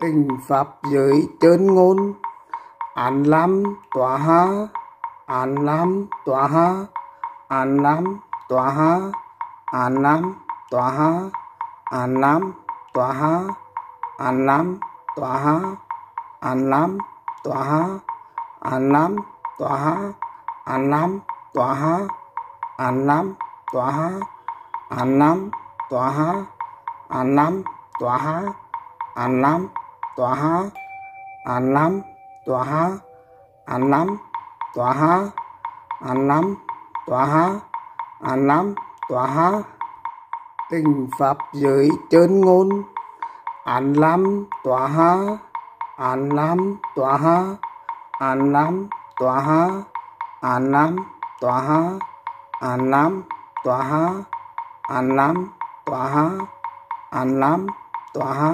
Tình pháp giới chơn ngôn, án lam tỏa ha, án lam tỏa ha, án lam tỏa ha, án lam tỏa ha, án lam tỏa ha, án lam tỏa ha, án lam tỏa ha, án lam tỏa ha, án lam tỏa ha, án lam tỏa ha, án lam tỏa ha, án lam tỏa ha, án lam tỏa ha, án lam tỏa ha, án lam tỏa ha, án lam tỏa ha, án lam tỏa ha. Tình pháp giới chơn ngôn, án lam tỏa ha, án lam tỏa ha, án lam tỏa ha, án lam tỏa ha, án lam tỏa ha, án lam tỏa ha, án lam tỏa ha.